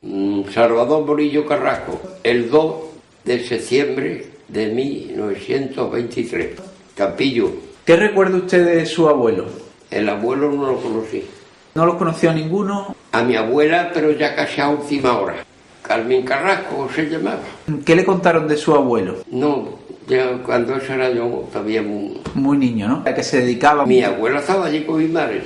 Salvador Morillo Carrasco, el 2 de septiembre de 1923. Campillo. ¿Qué recuerda usted de su abuelo? El abuelo no lo conocí. ¿No lo conoció ninguno? A mi abuela, pero ya casi a última hora. Carmen Carrasco se llamaba. ¿Qué le contaron de su abuelo? No, ya cuando eso era yo todavía muy niño, ¿no? ¿A qué se dedicaba? Mi abuela estaba allí con mis madres.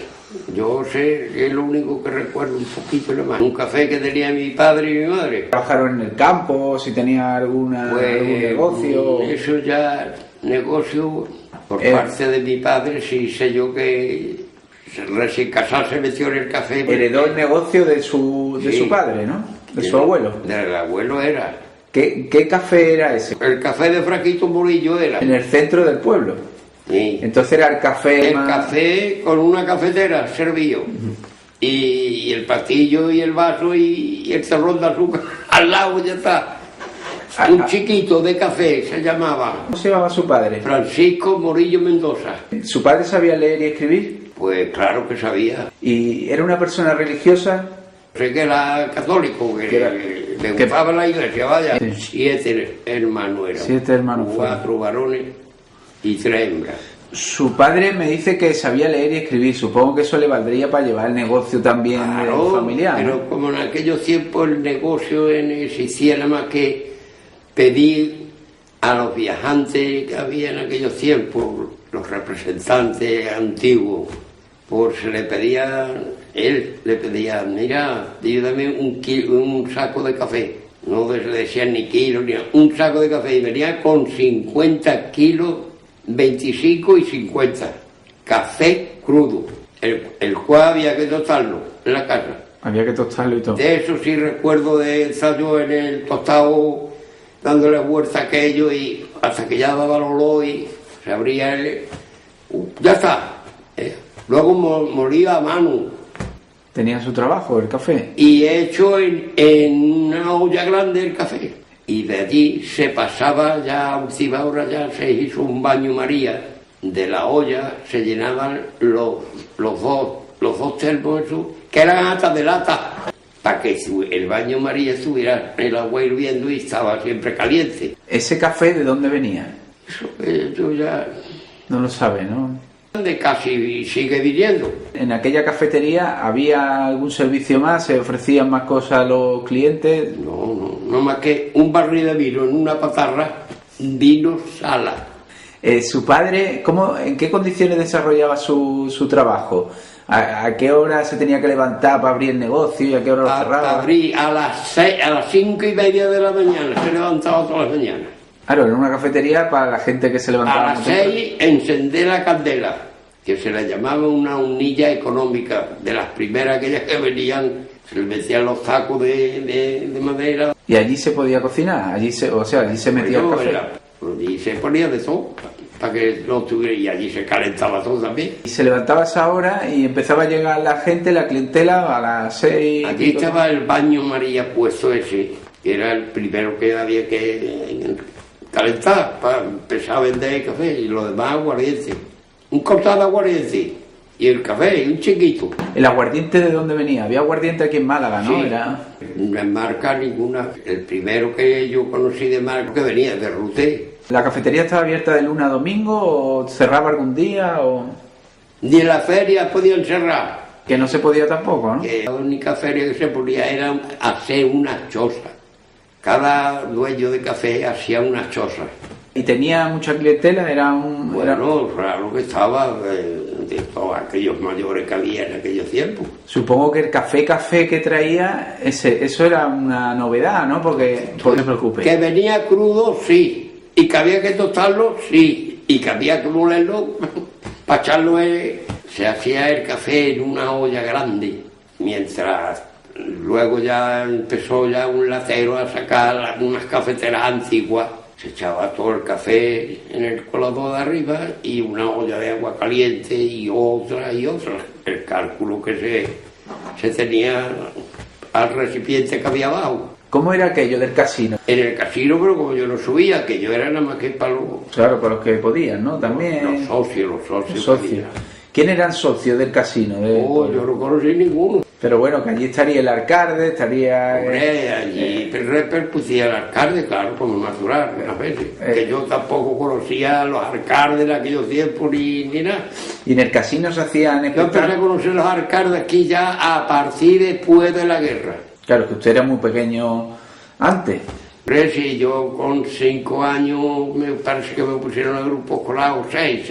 Yo sé, es lo único que recuerdo un poquito nomás. Un café que tenía mi padre y mi madre. ¿Trabajaron en el campo? ¿Si tenía algún negocio? Eso ya, negocio, por parte de mi padre, sí sé yo que recién casado se metió en el café. Heredó el negocio de su padre, ¿no? De su abuelo. Del abuelo era. ¿Qué café era ese? El café de Fraquito Morillo era. En el centro del pueblo. Sí. Entonces era el café. El café con una cafetera servido. Y el patillo y el vaso y el terrón de azúcar al lado, ya está. Un chiquito de café se llamaba. ¿Cómo se llamaba su padre? Francisco Morillo Mendoza. ¿Su padre sabía leer y escribir? Pues claro que sabía. ¿Y era una persona religiosa? Sé que era católico, que le gustaba la iglesia, vaya. Sí. 7 hermanos eran. 7 hermanos. 4 varones y 3 hembras. Su padre me dice que sabía leer y escribir. Supongo que eso le valdría para llevar el negocio también familiar. Pero ¿no? Como en aquellos tiempos el negocio se hiciera más que pedir a los viajantes que había en aquellos tiempos, los representantes antiguos, se le pedía, él le pedía, mira, dame un saco de café. No le decían ni kilos, ni un saco de café. Y venía con 50 kilos, 25 y 50. Café crudo, el cual había que tostarlo en la casa. Había que tostarlo y todo. De eso sí recuerdo de estar yo en el tostado dándole vuelta a aquello y hasta que ya daba el olor y se abría ya está. Luego molía a mano. Tenía su trabajo, el café. Y hecho en una olla grande el café. Y de allí se pasaba ya a última hora, ya se hizo un baño María. De la olla se llenaban los dos termos esos, que eran hasta de lata, para que el baño María estuviera el agua hirviendo y estaba siempre caliente. ¿Ese café de dónde venía? Eso ya no lo sabe, ¿no? De casi sigue viniendo. ¿En aquella cafetería había algún servicio más? ¿Se ofrecían más cosas a los clientes? No más que un barril de vino en una patarra, vino sala. ¿Su padre, en qué condiciones desarrollaba su trabajo? ¿A qué hora se tenía que levantar para abrir el negocio y a qué hora lo cerraba? Abrí a las 5:30 de la mañana, se levantaba todas las mañanas. Claro, era una cafetería para la gente que se levantaba. A las 6 encender la candela, que se la llamaba una unilla económica, de las primeras aquellas que venían, se le metían los tacos de madera. ¿Y allí se podía cocinar? Allí se metía el café. Allí se ponía de todo, para que no tuviera, y allí se calentaba todo también. Y se levantaba a esa hora y empezaba a llegar la gente, la clientela, a las 6. Aquí estaba el baño María puesto ese, que era el primero que había que calentar para empezar a vender café, y lo demás aguardiente. Un cortado de aguardiente y el café, un chiquito. ¿El aguardiente de dónde venía? Había aguardiente aquí en Málaga, ¿no? Sí, no es marca ninguna. El primero que yo conocí de marca que venía de Ruté. ¿La cafetería estaba abierta de lunes a domingo o cerraba algún día? Ni en la feria podían cerrar. Que no se podía tampoco, ¿no? Que la única feria que se podía era hacer una choza. Cada dueño de café hacía una choza. ¿Y tenía mucha clientela? Bueno, raro que estaba de todos aquellos mayores que había en aquellos tiempos. Supongo que el café que traía, eso era una novedad, ¿no? Porque, no se preocupe. Que venía crudo, sí. Y que había que tostarlo, sí. Y que había que molerlo para echarlo. Se hacía el café en una olla grande, mientras luego ya empezó ya un latero a sacar unas cafeteras antiguas. Se echaba todo el café en el colador de arriba y una olla de agua caliente y otra. El cálculo que se tenía al recipiente que había abajo. ¿Cómo era aquello del casino? En el casino, pero como yo no subía, aquello era nada más que para los... Claro, para los que podían, ¿no? También... Los socios. ¿Quién eran socios del casino? Yo no conocí ninguno. Pero bueno, que allí estaría el alcalde, estaría... Hombre, allí repercutía el alcalde, claro, como natural, a veces. Que yo tampoco conocía a los alcaldes de aquellos tiempos ni nada. ¿Y en el casino se hacían Yo empecé a conocer los alcaldes aquí ya a partir después de la guerra. Claro, que usted era muy pequeño antes. Hombre, si yo con 5 años me parece que me pusieron al grupo escolar, o 6,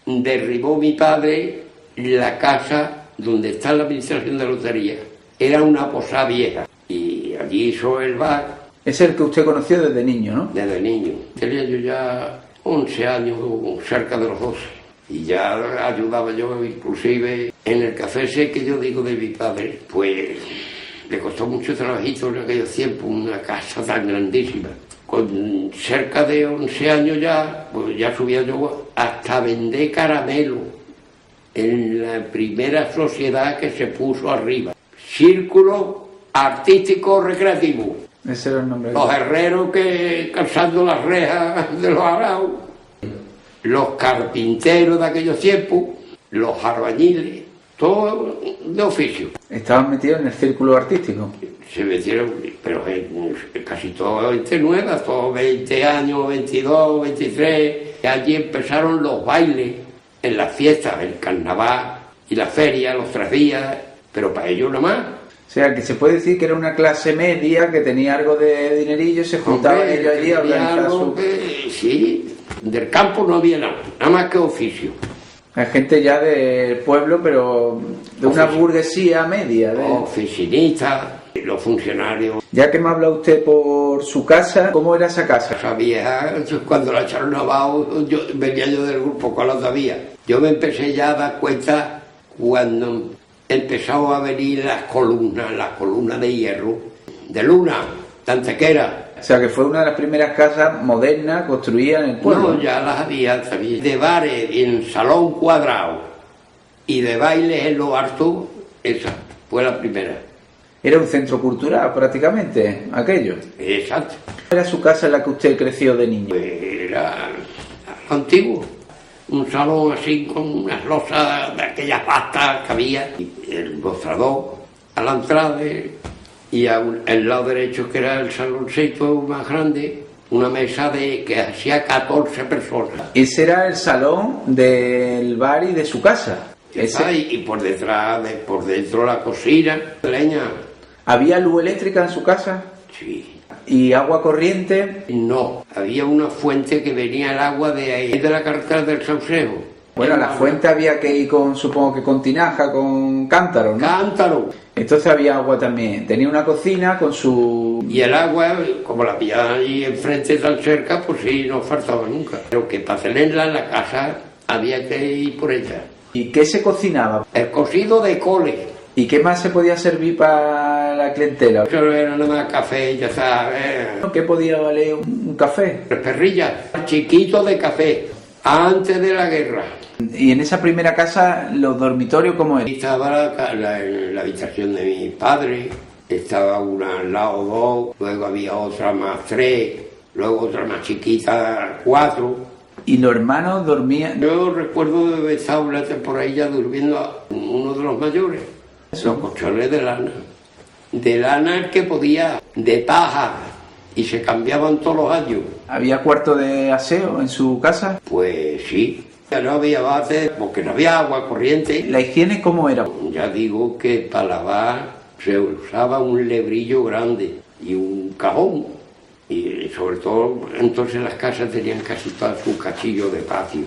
derribó mi padre la casa donde está la administración de lotería. Era una posada vieja y allí hizo el bar. Es el que usted conoció desde niño, ¿no? Desde niño. Tenía yo ya 11 años, cerca de los 12. Y ya ayudaba yo inclusive en el café ese que yo digo de mi padre. Pues le costó mucho trabajito en aquellos tiempos, una casa tan grandísima. Con cerca de 11 años ya, pues ya subía yo hasta vender caramelo en la primera sociedad que se puso arriba. Círculo Artístico Recreativo. Ese era el nombre. Los herreros que calzando las rejas de los araos, los carpinteros de aquellos tiempos, los albañiles, todo de oficio. Estaban metidos en el círculo artístico. Se metieron, pero casi todos gente nueva, todos 20 años, 22, 23. Y allí empezaron los bailes en las fiestas, el carnaval y la feria, los 3 días, pero para ellos nada más. O sea, que se puede decir que era una clase media que tenía algo de dinerillo y se juntaban ellos allí a organizar su... Sí, del campo no había nada más que oficio. Hay gente ya del pueblo, pero de una burguesía media. Oficinistas, los funcionarios. Ya que me habla usted por su casa, ¿cómo era esa casa? Esa vieja, cuando la echaron abajo, venía yo del grupo con la todavía. Yo me empecé ya a dar cuenta cuando empezaron a venir las columnas de hierro, de luna, de Antequera. O sea, que fue una de las primeras casas modernas construidas en el pueblo. No, ya las había también. De bares en salón cuadrado y de bailes en lo alto, esa fue la primera. Era un centro cultural prácticamente, aquello. Exacto. ¿Era su casa en la que usted creció de niño? Pues era antiguo. Un salón así con unas losas de aquellas pastas que había, y el mostrador a la entrada y al lado derecho, que era el saloncito más grande, una mesa que hacía 14 personas. Ese era el salón del bar y de su casa. Y por detrás, por dentro la cocina de leña. ¿Había luz eléctrica en su casa? Sí. ¿Y agua corriente? No, había una fuente que venía el agua de ahí, de la carretera del Saucejo. Bueno, a la fuente había que ir con, supongo que con tinaja, con cántaro, ¿no? Cántaro. Entonces había agua también. Tenía una cocina con su... Y el agua, como la pillaban allí enfrente tan cerca, pues sí, no faltaba nunca. Pero que para tenerla en la casa había que ir por ella. ¿Y qué se cocinaba? El cocido de cole. ¿Y qué más se podía servir para la clientela? Eso era nada más café, ya sabes. ¿Qué podía valer un café? Perrillas, chiquitos de café, antes de la guerra. ¿Y en esa primera casa los dormitorios cómo eran? Estaba la habitación de mi padre, estaba una al lado 2, luego había otra más 3, luego otra más chiquita 4. ¿Y los hermanos dormían? Yo recuerdo de haber estado una temporadilla durmiendo uno de los mayores. Los colchones de lana el que podía, de paja, y se cambiaban todos los años. ¿Había cuarto de aseo en su casa? Pues sí, no había base porque no había agua corriente. ¿La higiene cómo era? Ya digo que para lavar se usaba un lebrillo grande y un cajón, y sobre todo entonces las casas tenían casi todo su cachillo de patio.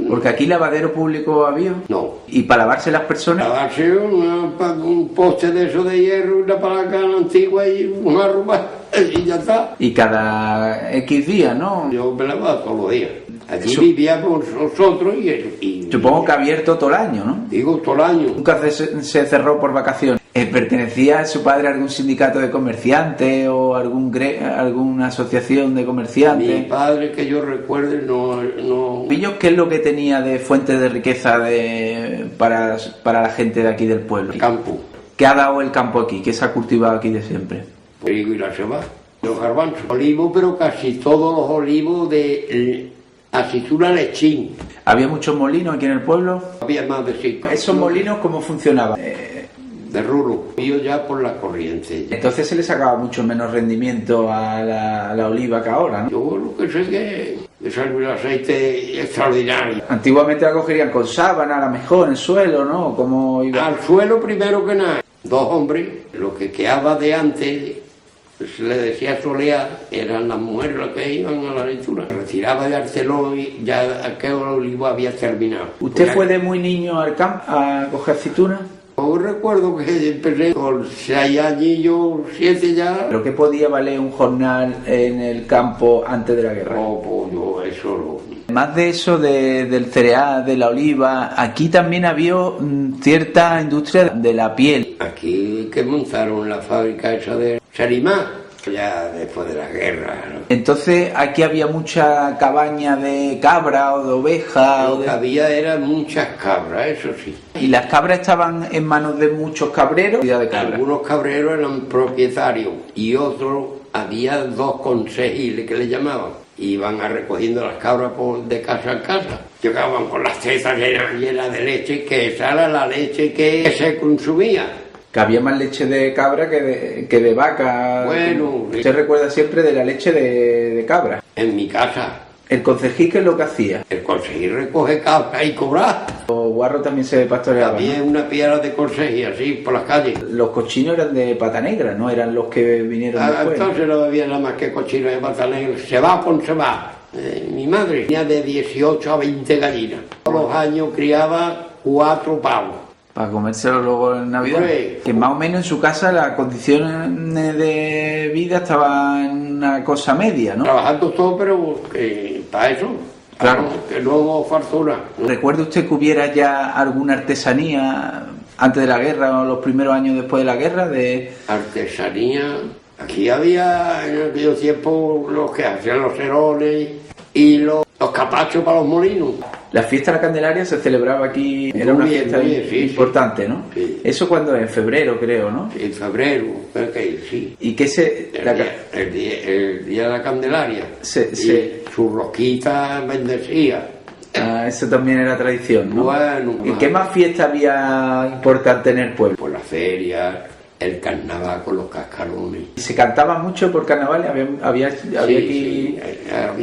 Porque aquí lavadero público había. No. ¿Y para lavarse las personas? Lavarse un poste de eso de hierro, una palanca antigua y una ropa y ya está. Y cada X días, ¿no? Yo me lavaba todos los días. Allí vivíamos nosotros y supongo que abierto todo el año, ¿no? Digo, todo el año. Nunca se cerró por vacaciones. ¿Pertenecía a su padre a algún sindicato de comerciantes o alguna asociación de comerciantes? Mi padre, que yo recuerde, no... ¿Pillos qué es lo que tenía de fuente de riqueza para la gente de aquí del pueblo? El campo. ¿Qué ha dado el campo aquí? ¿Qué se ha cultivado aquí de siempre? El trigo y la cebada, los garbanzos. Olivos, pero casi todos los olivos de aceituna lechín. ¿Había muchos molinos aquí en el pueblo? Había más de 5. ¿Esos molinos cómo funcionaban? de rulo, y yo ya por la corriente. Entonces se le sacaba mucho menos rendimiento a la oliva que ahora, ¿no? Yo lo que sé es que sale un aceite extraordinario. Antiguamente la cogerían con sábana, a lo mejor, en el suelo, ¿no? ¿Cómo iba? Al suelo primero que nada. 2 hombres, lo que quedaba de antes, se le decía solear, eran las mujeres las que iban a la lectura. Retiraba de Arceló y ya aquel olivo había terminado. ¿Usted fue de muy niño al campo a coger aceitunas? Yo recuerdo que empecé con 6 años, 7 ya. ¿Pero qué podía valer un jornal en el campo antes de la guerra? No, pues yo eso no. Más de eso del cereal, de la oliva, aquí también había cierta industria de la piel. Aquí que montaron la fábrica esa de Sarimá, ya después de la guerra, ¿no? Entonces aquí había mucha cabaña de cabra o de oveja. Lo que había eran muchas cabras, eso sí. ¿Y las cabras estaban en manos de muchos cabreros? De cabra. Algunos cabreros eran propietarios y otros, había 2 consejiles que le llamaban. Iban a recogiendo las cabras de casa en casa. Llegaban con las tetas llenas de leche, que esa era la leche que se consumía. Que había más leche de cabra que de vaca. Bueno, Usted recuerda siempre de la leche de cabra. En mi casa, ¿El concejil qué es lo que hacía? el consejil recoge cabras y cobrar. Los guarros también se pastoreaban, Había ¿no? una piedra de consejil así por las calles. Los cochinos eran de pata negra, ¿no? Eran los que vinieron después. Entonces no había nada más que cochino de pata negra. Se va con se va. Mi madre tenía de 18 a 20 gallinas. Todos los años criaba 4 pavos. Para comérselo luego en Navidad. Sí. Que más o menos en su casa las condiciones de vida estaban en una cosa media, ¿no? Trabajando todo, pero para eso. Claro. Que no hubo fortuna. ¿Recuerda usted que hubiera ya alguna artesanía antes de la guerra o los primeros años después de la guerra? Artesanía. Aquí había en aquellos tiempos los que hacían los cerones y los capachos para los molinos. La fiesta de la Candelaria se celebraba aquí, era una fiesta importante, ¿no? Sí. Eso cuando en febrero, creo, ¿no? En febrero, sí. Y que El día de la Candelaria. Y su rosquita bendecía. Eso también era tradición, ¿no? Bueno. ¿Y qué más fiesta había importante en el pueblo? Por la feria, el carnaval con los cascarones. ¿Se cantaba mucho por carnaval? Había aquí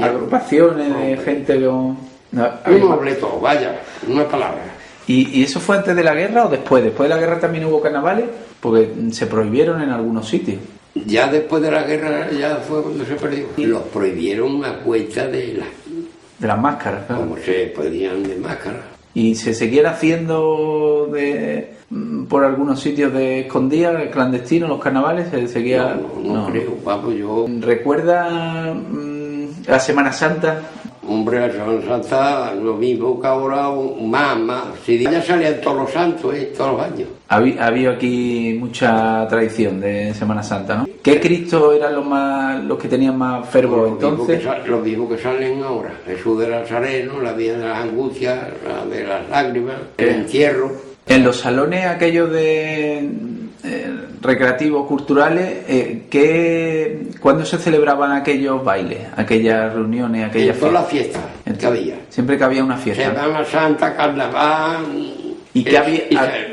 agrupaciones de gente con... Un obleto, vaya, una palabra. ¿Y eso fue antes de la guerra o después? ¿Después de la guerra también hubo carnavales? Porque se prohibieron en algunos sitios. Ya después de la guerra ya fue cuando se perdió. Los prohibieron a cuenta de las máscaras, claro. Como se podían de máscaras. ¿Y se seguían haciendo por algunos sitios de escondidas, clandestinos, los carnavales? ¿Se seguía? No creo, vamos, yo... ¿Recuerda la Semana Santa? Hombre, la Semana Santa, lo mismo que ahora, más. Si ya salían todos los santos, todos los años. Había aquí mucha tradición de Semana Santa, ¿no? ¿Qué Cristo eran los que tenían más fervor entonces? Los mismos que salen ahora. Jesús de Nazareno, la Virgen de las Angustias, la de las Lágrimas, el entierro. En los salones aquellos de recreativos, culturales, ¿cuándo se celebraban aquellos bailes, aquellas reuniones, aquellas fiestas? Todas las fiestas que había. Siempre que había una fiesta. Semana Santa, Carnaval... ¿Y qué había?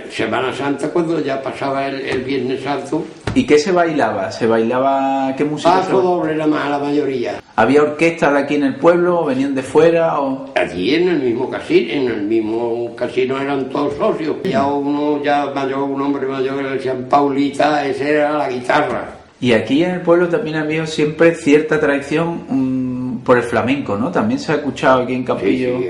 Semana Santa cuando ya pasaba el Viernes Santo. ¿Y qué se bailaba? ¿Se bailaba qué música? Paso doble nada más, la mayoría. ¿Había orquestas de aquí en el pueblo? ¿Venían de fuera? O... Allí en el mismo casino eran todos socios. Ya un hombre mayor que le decían Paulita, esa era la guitarra. Y aquí en el pueblo también había siempre cierta tradición por el flamenco, ¿no? También se ha escuchado aquí en Campillo. Sí.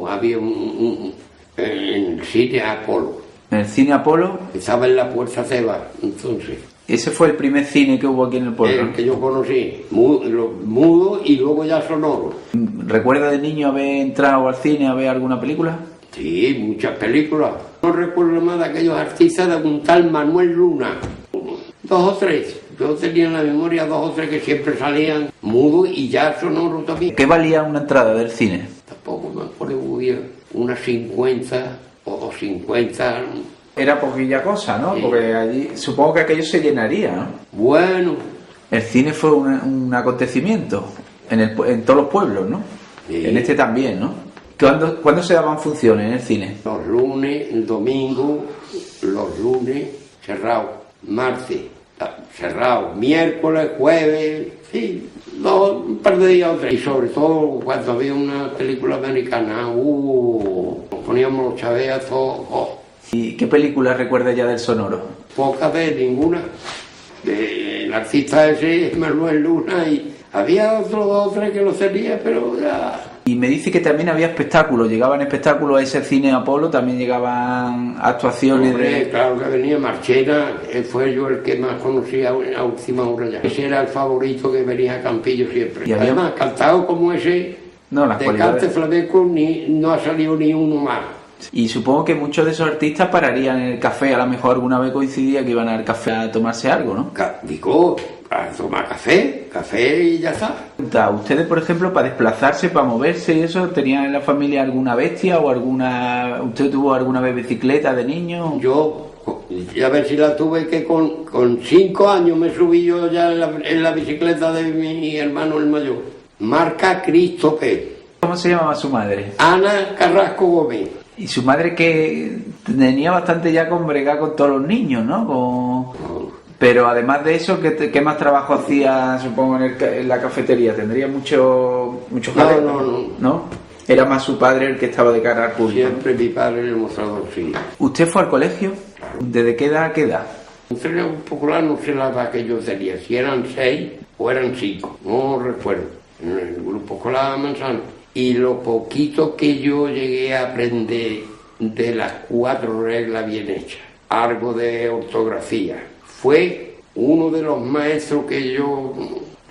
Había en el cine Apolo. ¿En el cine Apolo? Estaba en la Puerta Ceba, entonces. Ese fue el primer cine que hubo aquí en el pueblo. El que yo conocí, mudo y luego ya sonoro. ¿Recuerda de niño haber entrado al cine a ver alguna película? Sí, muchas películas. No recuerdo más de aquellos artistas de un tal Manuel Luna. 2 o 3. Yo tenía en la memoria 2 o 3 que siempre salían mudo y ya sonoro también. ¿Qué valía una entrada del cine? Tampoco me acuerdo muy bien. Unas 50 o 50. Era poquilla cosa, ¿no? Sí. Porque allí supongo que aquello se llenaría, ¿no? Bueno. El cine fue un acontecimiento en todos los pueblos, ¿no? Sí. En este también, ¿no? ¿Cuándo se daban funciones en el cine? Los lunes, el domingo, los lunes cerrado. Martes, cerrado. Miércoles, jueves, sí, un par de días o tres. Y sobre todo cuando había una película americana, poníamos los chaveas todos. ¿Y qué película recuerda ya del sonoro? Pocas de ninguna. El artista ese, Manuel Luna, y había otros dos o tres que lo tenía, pero ya... Y me dice que también había espectáculos, llegaban espectáculos a ese cine Apolo, también llegaban actuaciones. Hombre, claro que venía Marchena, fue yo el que más conocía a última hora ya. Ese era el favorito que venía a Campillo siempre. Y además, cantado como ese, no, las de cante flamenco no ha salido ni uno más. Y supongo que muchos de esos artistas pararían en el café, a lo mejor alguna vez coincidía que iban al café a tomarse algo, ¿no? Digo, a tomar café y ya está. ¿Ustedes, por ejemplo, para desplazarse, para moverse y eso, tenían en la familia alguna bestia o alguna... ¿Usted tuvo alguna vez bicicleta de niño? Yo, a ver si la tuve, que con 5 años me subí yo ya en la bicicleta de mi hermano el mayor. Marca Christopher. ¿Cómo se llamaba su madre? Ana Carrasco Gómez. Y su madre, que tenía bastante ya con bregar con todos los niños, ¿no? Pero además de eso, ¿qué más trabajo hacía, supongo, en la cafetería? ¿Tendría mucho jaleo? No. Era más su padre el que estaba de cara al público. Siempre mi padre en el mostrador, sí. ¿Usted fue al colegio? ¿Desde qué edad a qué edad? Un grupo popular, no sé la edad que yo tenía, si eran 6 o eran 5, no recuerdo. En el grupo escolar Manzano. Y lo poquito que yo llegué a aprender de las 4 reglas bien hechas, algo de ortografía, fue uno de los maestros que yo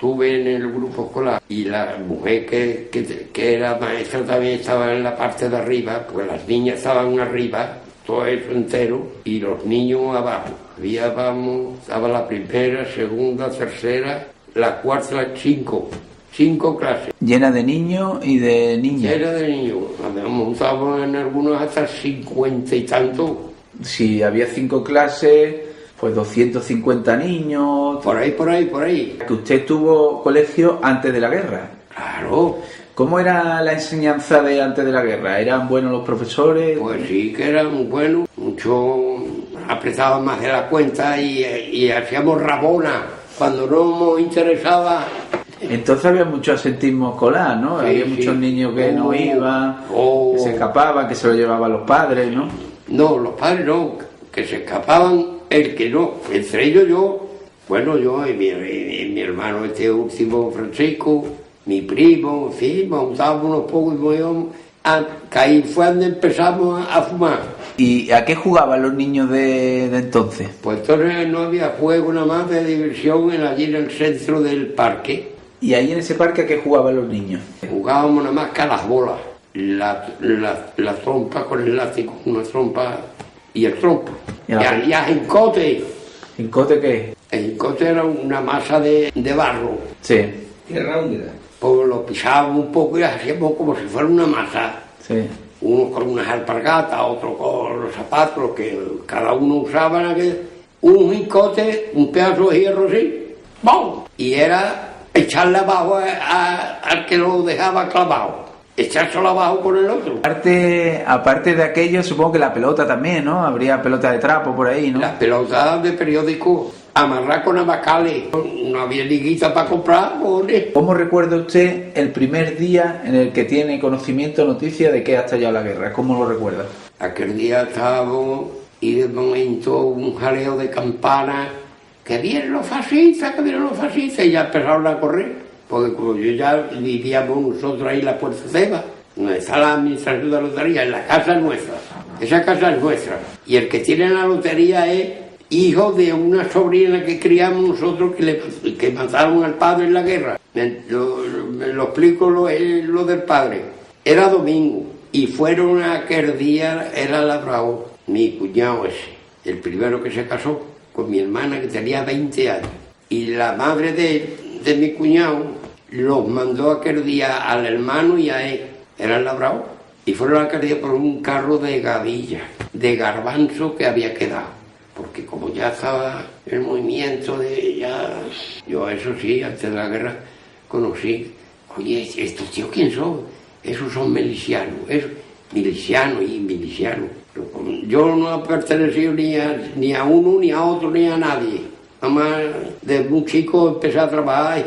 tuve en el grupo escolar. Y la mujer que era maestra también estaba en la parte de arriba, pues las niñas estaban arriba, todo eso entero, y los niños abajo. Estaba la primera, segunda, tercera, la cuarta, las 5 clases. Llena de niños y de niñas. Llena de niños. Montábamos en algunos hasta 50 y tantos. Si había 5 clases, pues 250 niños. Por ahí. Que usted tuvo colegio antes de la guerra. Claro. ¿Cómo era la enseñanza de antes de la guerra? ¿Eran buenos los profesores? Pues sí, que eran buenos. Muchos apretaban más de la cuenta y hacíamos rabona cuando no nos interesaba. Entonces había mucho asentismo escolar, ¿no? Sí, había muchos niños que no iban, que se escapaban, que se lo llevaban los padres, ¿no? No, los padres no, que se escapaban, el que no, entre ellos yo y mi hermano este último Francisco, mi primo, en fin, montábamos unos pocos y íbamos que ahí fue donde empezamos a fumar. ¿Y a qué jugaban los niños de entonces? Pues entonces no había juego nada más de diversión allí en el centro del parque. ¿Y ahí en ese parque a qué jugaban los niños? Jugábamos nada más que a las bolas, la trompa con el látigo, una trompa y el trompo. Y a jincote. ¿Jincote qué? El jincote era una masa de barro. Sí. Tierra húmeda. Pues lo pisábamos un poco y hacíamos como si fuera una masa. Sí. Unos con unas alpargatas, otros con los zapatos, que cada uno usaba un jincote, un pedazo de hierro así, ¡bum! Y era echarle abajo al que lo dejaba clavado, echárselo abajo con el otro. Aparte de aquello, supongo que la pelota también, ¿no? Habría pelota de trapo por ahí, ¿no? Las pelotas de periódico, amarrar con abacales, no había liguita para comprar, ¿no? ¿Cómo recuerda usted el primer día en el que tiene conocimiento, noticia de que ha estallado la guerra? ¿Cómo lo recuerda? Aquel día estábamos y de momento un jaleo de campanas, que vienen los fascistas, y ya empezaron a correr, porque como yo ya vivíamos nosotros ahí en la Puerta Ceba, donde está la administración de la lotería, en la casa nuestra, esa casa es nuestra, y el que tiene la lotería es hijo de una sobrina que criamos nosotros que mataron al padre en la guerra. Me lo explico lo del padre. Era domingo y fueron aquel día, era labrador, mi cuñado ese, el primero que se casó con mi hermana que tenía 20 años. Y la madre de mi cuñado los mandó aquel día al hermano y a él, era el labrador. Y fueron aquel día por un carro de gavilla, de garbanzo que había quedado. Porque como ya estaba el movimiento yo eso sí, antes de la guerra conocí, oye, ¿estos tíos quién son? Esos son milicianos, milicianos. Yo no he pertenecido ni a uno, ni a otro, ni a nadie. Nada más desde un chico empecé a trabajar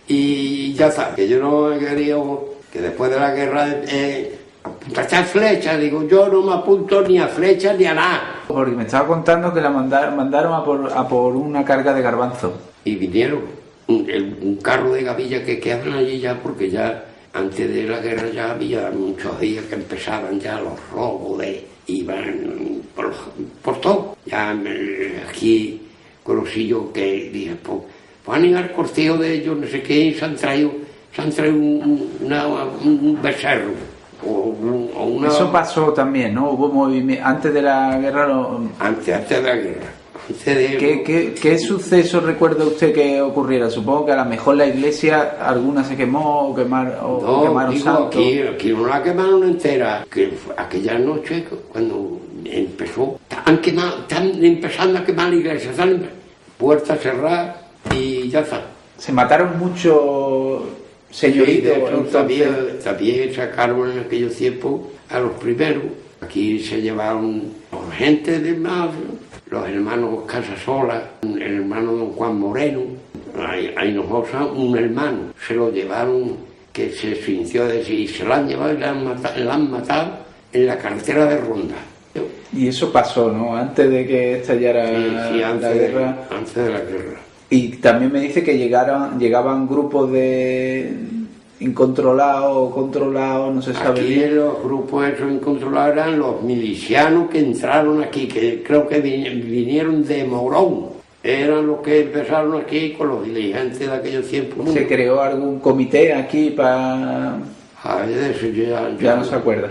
y ya está. Que yo no he querido, que después de la guerra apuntarse a flechas, digo, yo no me apunto ni a flechas ni a nada. Porque me estaba contando que la mandaron a por una carga de garbanzo. Y vinieron un carro de gavilla que quedaban allí ya, porque ya antes de la guerra ya había muchos días que empezaban ya los robos, iban por todo. Ya aquí conocí yo que dije, pues van a ir al cortejo de ellos, no sé qué, y se han traído un becerro. Eso pasó también, ¿no? Hubo movimiento antes de la guerra. Antes de la guerra. ¿Qué suceso recuerda usted que ocurriera? Supongo que a lo mejor la iglesia alguna se quemó o quemaron santos. Aquí no la quemaron entera. Que aquella noche cuando empezó, están empezando a quemar la iglesia, están puertas cerradas y ya está. Se mataron muchos señoritos. Sí, también sacaron en aquellos tiempos a los primeros. Aquí se llevaron gente de más, los hermanos Casasola, el hermano don Juan Moreno, a Hinojosa, un hermano, se lo llevaron, que se sintió decir, se lo han llevado y la han matado en la carretera de Ronda. Y eso pasó, ¿no? Antes de que estallara la guerra. Antes de la guerra. Y también me dice que llegaban grupos de incontrolados o controlados, no se sabe aquí bien. Los grupos esos incontrolados eran los milicianos que entraron aquí, que creo que vinieron de Morón. Eran los que empezaron aquí con los dirigentes de aquellos tiempos. ¿Se creó algún comité aquí para...? De eso ya no se acuerda.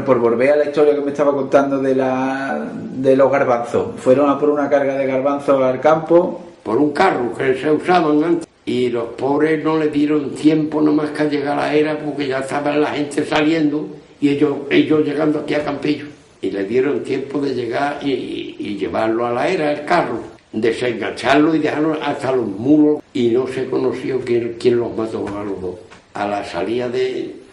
Por volver a la historia que me estaba contando de los garbanzos. Fueron a por una carga de garbanzos al campo. Por un carro que se usaban antes. Y los pobres no le dieron tiempo nomás que a llegar a la era, porque ya estaba la gente saliendo y ellos llegando aquí a Campillo. Y le dieron tiempo de llegar y llevarlo a la era, el carro, desengancharlo y dejarlo hasta los muros. Y no se conoció quién los mató a los dos. A la salida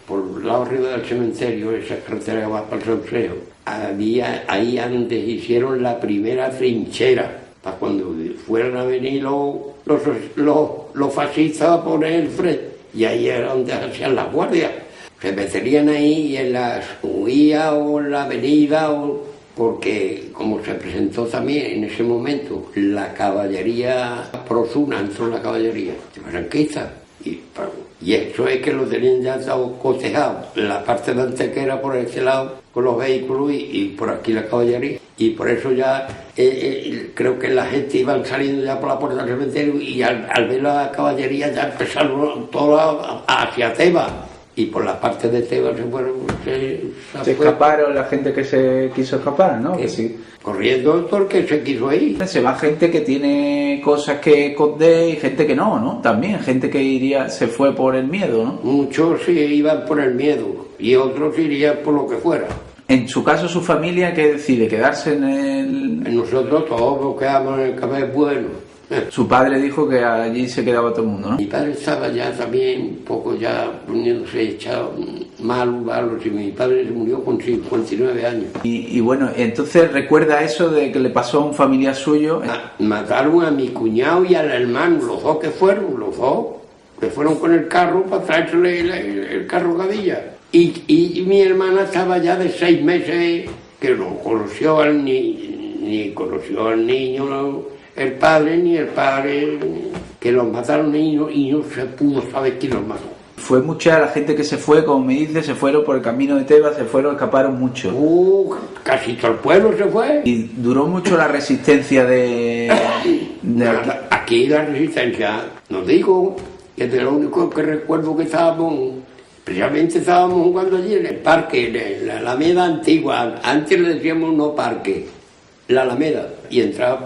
por el lado arriba del cementerio, esa carretera que va para el Sauceo, ahí antes hicieron la primera trinchera, para cuando fueran a venir los fascistas a poner el frente. Y ahí era donde hacían las guardias. Se meterían ahí y en las huías o en la avenida, porque como se presentó también en ese momento la caballería prosuna, entró la caballería franquista. Y eso es que lo tenían ya todo cotejado. La parte de Antequera por este lado con los vehículos y por aquí la caballería. Y por eso ya creo que la gente iban saliendo ya por la puerta del cementerio y al ver la caballería ya empezaron todos hacia Tebas. Y por la parte de Tebas se fueron... Se escaparon la gente que se quiso escapar, ¿no? Que sí. Corriendo porque se quiso ir. Se va gente que tiene cosas que esconder y gente que no, También gente que se fue por el miedo, ¿no? Muchos sí iban por el miedo y otros irían por lo que fuera. En su caso, su familia, ¿qué decide? ¿Quedarse en el...? Nosotros todos nos quedamos en el Café Bueno. Su padre dijo que allí se quedaba todo el mundo, ¿no? Mi padre estaba ya también un poco ya poniéndose echado malo, y mi padre se murió con 59 años. Y bueno, entonces recuerda eso de que le pasó a un familiar suyo. Mataron a mi cuñado y al hermano, los dos que fueron con el carro para traerse el carro Gavilla. Y mi hermana estaba ya de 6 meses, que no conoció ni conoció al niño, no, el padre, ni el padre, que los mataron y no se pudo saber quién los mató. Fue mucha la gente que se fue, como me dice, se fueron por el camino de Tebas, escaparon mucho. Casi todo el pueblo se fue. Y duró mucho la resistencia de aquí la resistencia, no digo, que de lo único que recuerdo que precisamente estábamos jugando allí en el parque, en la Alameda antigua, antes le decíamos no parque, la Alameda, y entraba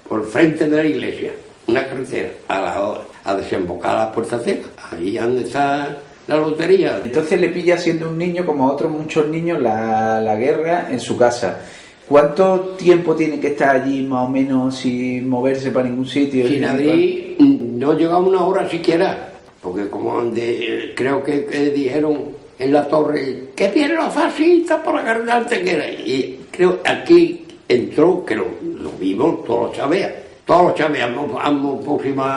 por frente de la iglesia, una carretera, a desembocar a la Puerta Seca, ahí donde está la lotería. Entonces le pilla siendo un niño, como a otros muchos niños, la guerra en su casa. ¿Cuánto tiempo tiene que estar allí más o menos sin moverse para ningún sitio? Sin abrir, no llegaba una hora siquiera, porque como creo que dijeron en la torre, que vienen los fascistas por la garganta que era. Y creo aquí entró, que lo vimos todos los chaves, pusimos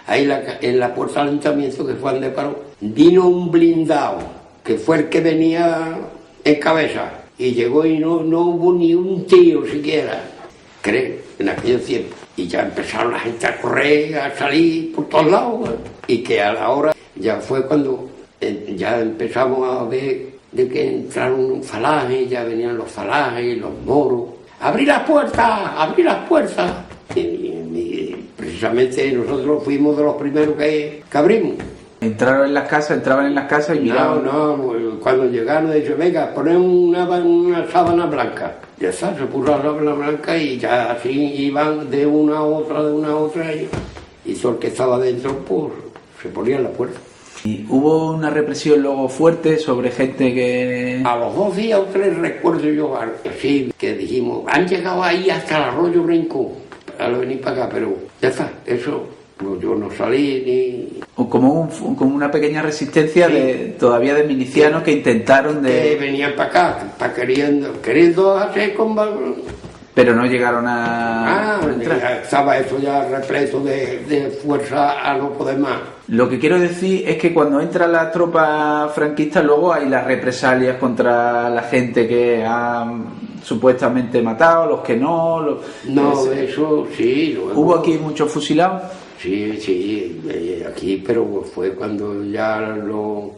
ahí en la puerta del ayuntamiento, que fue donde paró. Vino un blindado, que fue el que venía en cabeza, y llegó y no hubo ni un tío siquiera, creo, en aquellos tiempos. Y ya empezaron la gente a correr, a salir por todos lados, y que a la hora ya fue cuando ya empezamos a ver de que entraron falajes, ya venían los falajes, los moros. ¡Abrí las puertas! Y precisamente nosotros fuimos de los primeros que abrimos. Entraban en las casas y miraban. No, cuando llegaron, dice, venga, poner una sábana blanca. Ya está, se puso la sábana blanca y ya así iban de una a otra, y todo el que estaba dentro, pues, se ponía en la puerta. ¿Y hubo una represión luego fuerte sobre gente que...? A los 2 días o 3 recuerdo yo, así, que dijimos, han llegado ahí hasta el Arroyo Rincón, al venir para acá, pero ya está, eso, pues yo no salí ni... O como una pequeña resistencia, sí, todavía de milicianos que intentaron de... Que venían para acá, queriendo hacer combate. Pero no llegaron a entrar. Estaba eso ya repleto de fuerza a no poder más. Lo que quiero decir es que cuando entra la tropa franquista, luego hay las represalias contra la gente que ha supuestamente matado, los que no... Eso sí. Luego, ¿hubo aquí muchos fusilados? Sí, aquí, pero fue cuando ya lo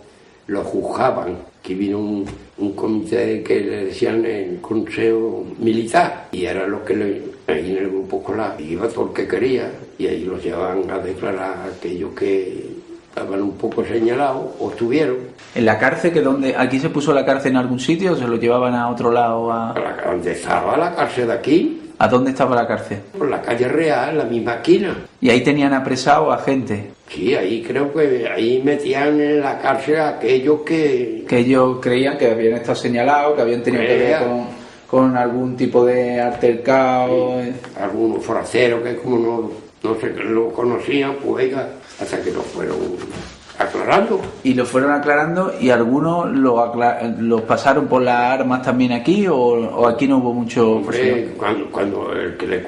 juzgaban. Aquí vino un comité que le decían el Consejo Militar, y era lo que ahí en el grupo escolar iba todo el que quería, y ahí los llevaban a declarar a aquellos que estaban un poco señalados o estuvieron. ¿En la cárcel? ¿Aquí se puso la cárcel en algún sitio o se lo llevaban a otro lado? ¿Dónde estaba la cárcel de aquí? ¿A dónde estaba la cárcel? Por la calle Real, la misma esquina. ¿Y ahí tenían apresado a gente? Sí, ahí creo que ahí metían en la cárcel a aquellos que... Que ellos creían que habían estado señalados, que habían tenido que ver con algún tipo de altercado. Sí, algunos forasteros que como no se lo conocían, pues oiga, hasta que lo fueron aclarando. Y lo fueron aclarando, y algunos los pasaron por las armas también aquí, o aquí no hubo mucho... Hombre, cuando el que le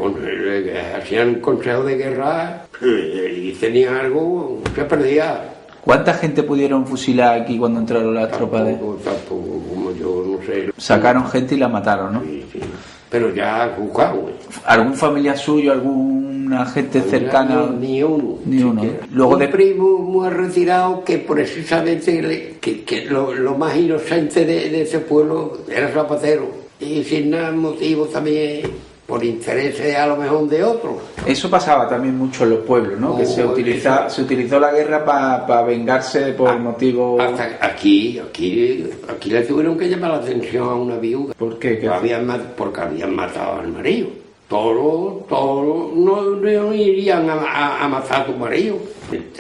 hacían consejo de guerra y tenían algo, se perdía. ¿Cuánta gente pudieron fusilar aquí cuando entraron las tropas de...? Tampoco, como yo no sé. Sacaron gente y la mataron, ¿no? Sí. Pero ya juzgado. ¿Algún familiar suyo, alguna gente cercana? Ni uno. Luego un primo muy retirado que precisamente que lo más inocente de ese pueblo era zapatero. Y sin nada motivo también, por intereses a lo mejor de otros. Eso pasaba también mucho en los pueblos, ¿no? Que se utilizó la guerra para vengarse por motivos... Hasta aquí le tuvieron que llamar la atención a una viuda. ¿Por qué? Porque habían matado al marido. Todos no irían a matar a tu marido.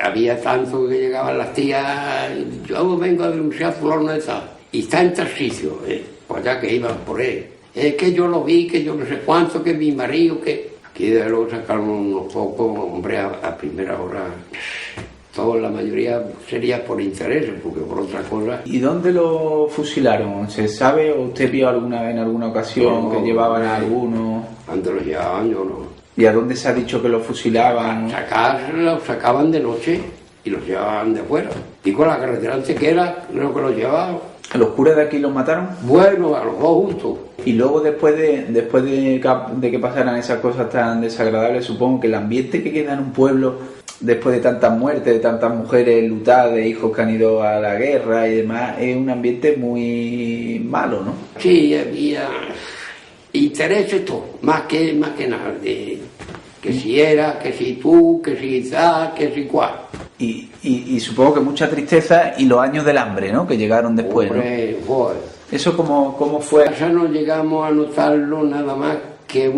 Había tanto que llegaban las tías, yo vengo a denunciar a fulano de tal. Y está en Tarcisio, pues ya que iban por él. Es que yo lo vi, que yo no sé cuánto, que mi marido, que... Aquí de luego sacaron unos pocos, hombre, a primera hora. La mayoría sería por intereses, porque por otra cosa... ¿Y dónde lo fusilaron? ¿Se sabe o usted vio alguna vez en alguna ocasión que llevaban a alguno? ¿Dónde lo llevaban? Yo no. ¿Y a dónde se ha dicho que lo fusilaban? Los sacaban de noche y los llevaban de fuera. Y con la carretera antequera, creo que los llevaban. ¿A los curas de aquí los mataron? Bueno, a los dos juntos. Y luego después de que pasaran esas cosas tan desagradables, supongo que el ambiente que queda en un pueblo después de tantas muertes, de tantas mujeres lutadas, de hijos que han ido a la guerra y demás, es un ambiente muy malo, ¿no? Sí, había intereses todo, más que nada, que si era, que si tú, que si tal, que si cual. Y supongo que mucha tristeza y los años del hambre, ¿no? Que llegaron después, hombre, ¿no? Joder. ¿Eso cómo fue? Ya no llegamos a notarlo nada más que 2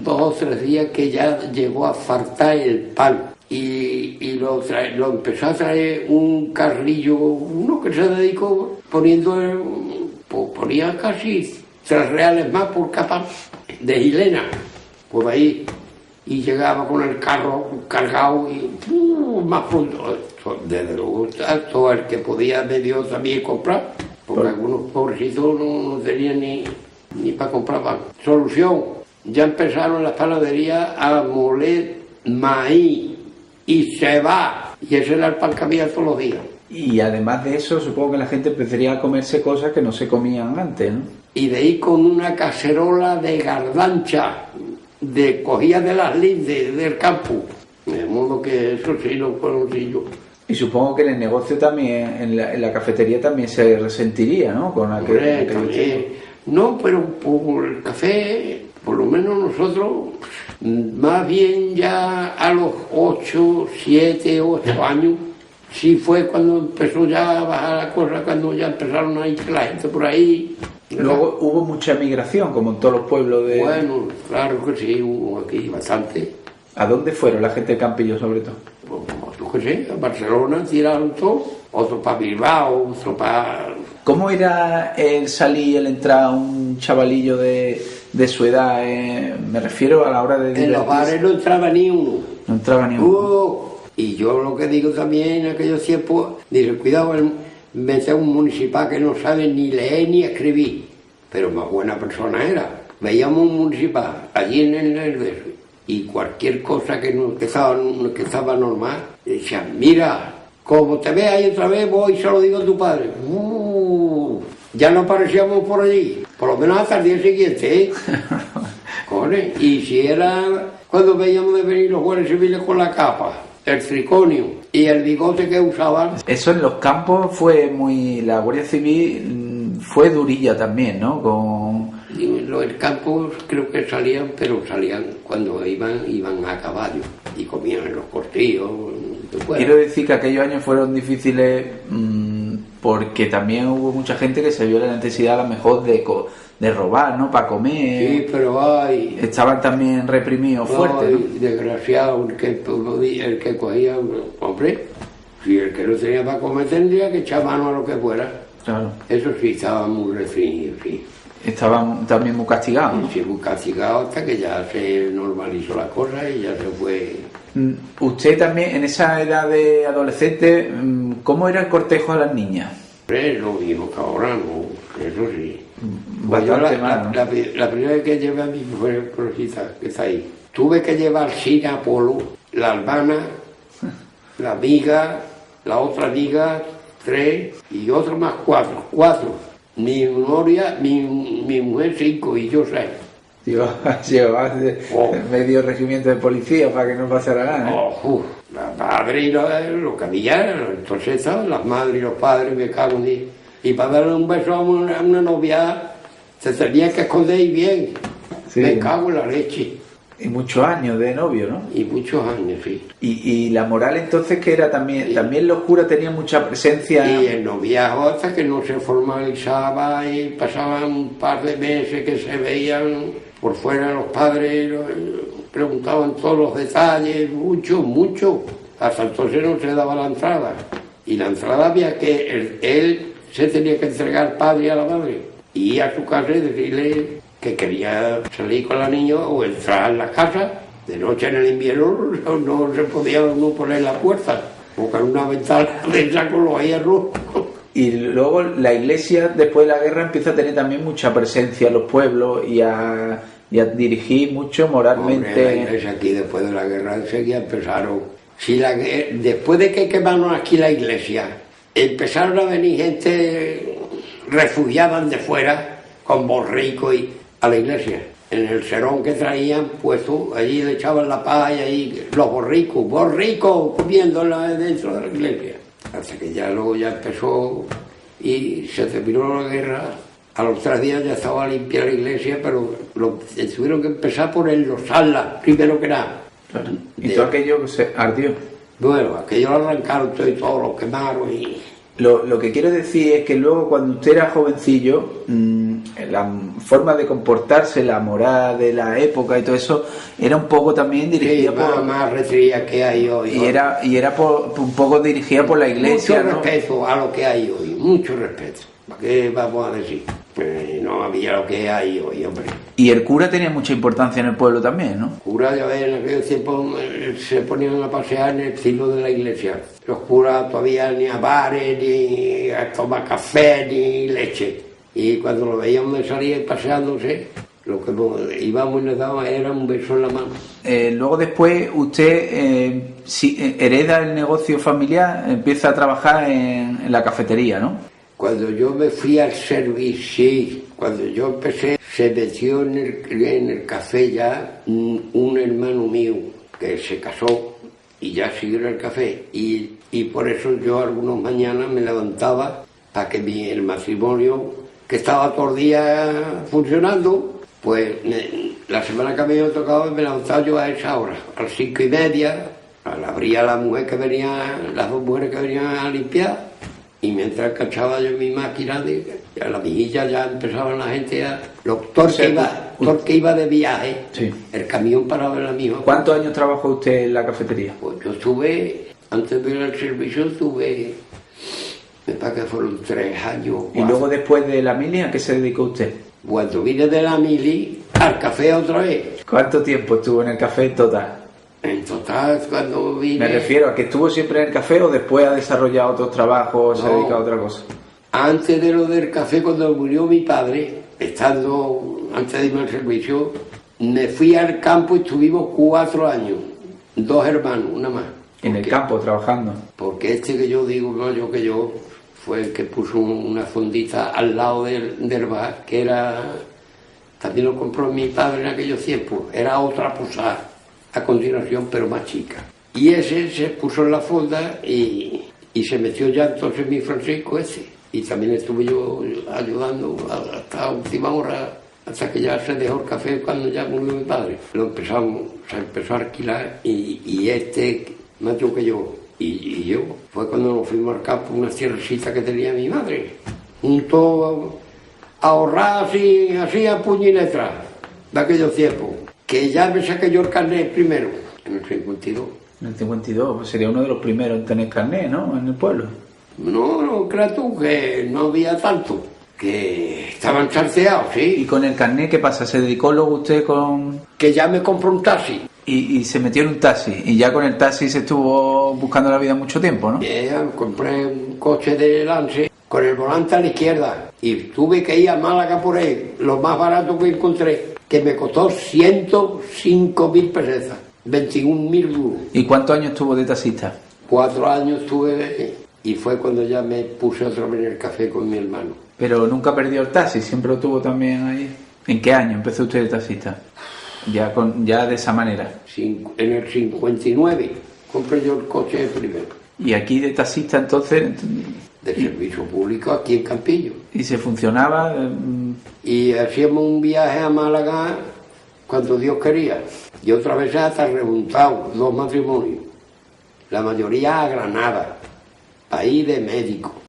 o 3 días que ya llegó a faltar el pan. Y lo empezó a traer un carrillo, uno que se dedicó ponía casi 3 reales más por capa de Gilena, por ahí. y llegaba con el carro cargado y más pronto. Desde luego, todo el que podía medio también comprar, porque algunos pobrecitos no tenían ni para comprar pan. Solución, ya empezaron las panaderías a moler maíz y cebada, y ese era el pan que había todos los días. Y además de eso, supongo que la gente empezaría a comerse cosas que no se comían antes, ¿no? Y de ahí con una cacerola de gardancha, cogía de las lindes del campo. De modo que eso sí lo conocí yo. Y supongo que en el negocio también, en la cafetería también se resentiría, ¿no? Con No, pero por el café, por lo menos nosotros, más bien ya a los 7, 8 años, sí fue cuando empezó ya a bajar la cosa, cuando ya empezaron a ir la gente por ahí. Luego hubo mucha migración, como en todos los pueblos de... Bueno, claro que sí, hubo aquí bastante. ¿A dónde fueron la gente de Campillo, sobre todo? Yo qué sé, a Barcelona tiraron todo, otro para Bilbao, otro para... ¿Cómo era el salir y el entrar un chavalillo de su edad? Me refiero a la hora de... En los bares no entraba ni uno. No entraba ni uno. Y yo lo que digo también en aquellos tiempos, dice, cuidado, meter un municipal que no sabe ni leer ni escribir, pero más buena persona era. Veíamos un municipal allí en el beso, y cualquier cosa que estaba normal, decían, mira, como te veas ahí otra vez, voy y se lo digo a tu padre. Ya no aparecíamos por allí, por lo menos hasta el día siguiente, ¿eh? Y si era cuando veíamos de venir los guardias civiles con la capa, el triconio y el bigote que usaban. Eso en los campos fue muy... La Guardia Civil fue durilla también, ¿no? Los campos creo que salían, pero salían cuando iban a caballo y comían en los cortillos. Quiero decir que aquellos años fueron difíciles porque también hubo mucha gente que se vio la necesidad a lo mejor de robar, ¿no? Para comer. Sí, pero estaban también reprimidos fuerte, ¿no? Desgraciado el que cogía, hombre, si el que no tenía para comer tendría que echar mano a lo que fuera. Claro. Eso sí, estaba muy restringido, sí. Estaban también muy castigados, ¿no? Sí, muy castigados hasta que ya se normalizó la cosa y ya se fue. Usted también, en esa edad de adolescente, ¿cómo era el cortejo a las niñas? Lo mismo que ahora, ¿no? Eso sí. Bastante mal, ¿no? La primera vez que llevé a mi mujer, Rosita, que está ahí, tuve que llevar sin Apolo, la albana, la amiga, la otra amiga, 3 y otra más 4. Mi memoria, mi mujer 5 y yo 6. Llevabas medio regimiento de policía para que no pasara nada, ¿eh? La madre y lo que había, entonces estaban las madres y los padres, me cago en Dios. Y para darle un beso a una novia, se tenía que esconder y bien. Sí. Me cago en la leche. Y muchos años de novio, ¿no? Y muchos años, sí. Y la moral entonces que era también, sí. También los curas tenían mucha presencia. Y el noviazgo hasta que no se formalizaba y pasaban un par de meses que se veían por fuera los padres, preguntaban todos los detalles, mucho. Hasta entonces no se daba la entrada. Y la entrada había que él se tenía que entregar al padre y a la madre. Y ir a su casa y decirle que quería salir con la niña o entrar en la casa. De noche en el invierno no se podía uno poner la puerta, porque en una ventana de esa con los hierros. Y luego la iglesia después de la guerra empieza a tener también mucha presencia en los pueblos y a dirigir mucho moralmente. Hombre, la iglesia aquí después de la guerra enseguida empezaron. Después de que quemaron aquí la iglesia, empezaron a venir gente refugiada de fuera con borricos y a la iglesia. En el serón que traían puesto, allí le echaban la paz y ahí los borricos comiéndola dentro de la iglesia. Hasta que ya luego ya empezó y se terminó la guerra. A los 3 días ya estaba limpia la iglesia, pero tuvieron que empezar por enlosarla, primero que nada. Claro. Y todo aquello se ardió. Bueno, aquello lo arrancaron todo lo quemaron y... Lo que quiero decir es que luego cuando usted era jovencillo, la forma de comportarse, la moral de la época y todo eso, era un poco también dirigida por... más retrilla que hay hoy. Y era un poco dirigida por la iglesia, mucho respeto a lo que hay hoy, mucho respeto. ¿Qué vamos a decir? Pues no había lo que hay hoy, hombre. Y el cura tenía mucha importancia en el pueblo también, ¿no? Curas, ya ves, en aquel tiempo se ponían a pasear en el cielo de la iglesia. Los curas todavía ni a bares, ni a tomar café, ni leche. Y cuando lo veíamos de salir paseándose, lo que íbamos y les dábamos era un beso en la mano. Luego después usted hereda el negocio familiar, empieza a trabajar en la cafetería, ¿no? Cuando yo me fui al servicio, sí, cuando yo empecé, se metió en el café ya un hermano mío que se casó y ya siguió en el café. Y por eso yo algunas mañanas me levantaba para que el matrimonio, que estaba todo el día funcionando, pues la semana que me había tocado me levantaba yo a esa hora, a las 5:30, abría la mujer que venía, las dos mujeres que venían a limpiar. Y mientras cachaba yo mi máquina, a la vigilla ya empezaban la gente que iba de viaje, sí. El camión paraba en la misma. ¿Cuántos años trabajó usted en la cafetería? Pues yo estuve, antes de ir al servicio, me parece que fueron 3 años. ¿Y luego después de la mili, a qué se dedicó usted? Cuando vine de la mili, al café otra vez. ¿Cuánto tiempo estuvo en el café en total? En total, cuando vine... Me refiero a que estuvo siempre en el café o después ha desarrollado otros trabajos, se ha dedicado a otra cosa. Antes de lo del café, cuando murió mi padre, antes de irme al servicio, me fui al campo y estuvimos 4 años, 2 hermanos, una más. En el campo, trabajando. Porque este que yo digo, fue el que puso una fondita al lado del bar, que también lo compró mi padre en aquellos tiempos, era otra posada a continuación, pero más chica. Y ese se puso en la fonda y se metió ya entonces mi Francisco ese. Y también estuve yo ayudando hasta última hora, hasta que ya se dejó el café cuando ya murió mi padre. Se empezó a alquilar y este, más yo que yo, y yo, fue cuando nos fuimos al campo, una tierrecita que tenía mi madre, junto a ahorrar así a puño y letra, de aquellos tiempos. Que ya me saqué yo el carnet primero, en el 52. En el 52, pues sería uno de los primeros en tener carnet, ¿no? En el pueblo. No, creas tú, que no había tanto, que estaban charceados, sí. ¿Y con el carnet qué pasa? ¿Se dedicó luego usted con...? Que ya me compró un taxi. Y se metió en un taxi, y ya con el taxi se estuvo buscando la vida mucho tiempo, ¿no? Compré un coche de Lance con el volante a la izquierda y tuve que ir a Málaga por él, lo más barato que encontré, que me costó 105.000 pesetas, 21.000 duros. ¿Y cuántos años estuvo de taxista? 4 años estuve y fue cuando ya me puse otra vez en el café con mi hermano. Pero nunca perdió el taxi, siempre lo tuvo también ahí. ¿En qué año empezó usted de taxista? Ya de esa manera. En el 59 compré yo el coche primero. ¿Y aquí de taxista entonces? De servicio público aquí en Campillo. ¿Y se funcionaba? Y hacíamos un viaje a Málaga cuando Dios quería. Y otra vez hasta rejuntado 2 matrimonios. La mayoría a Granada, país de médicos.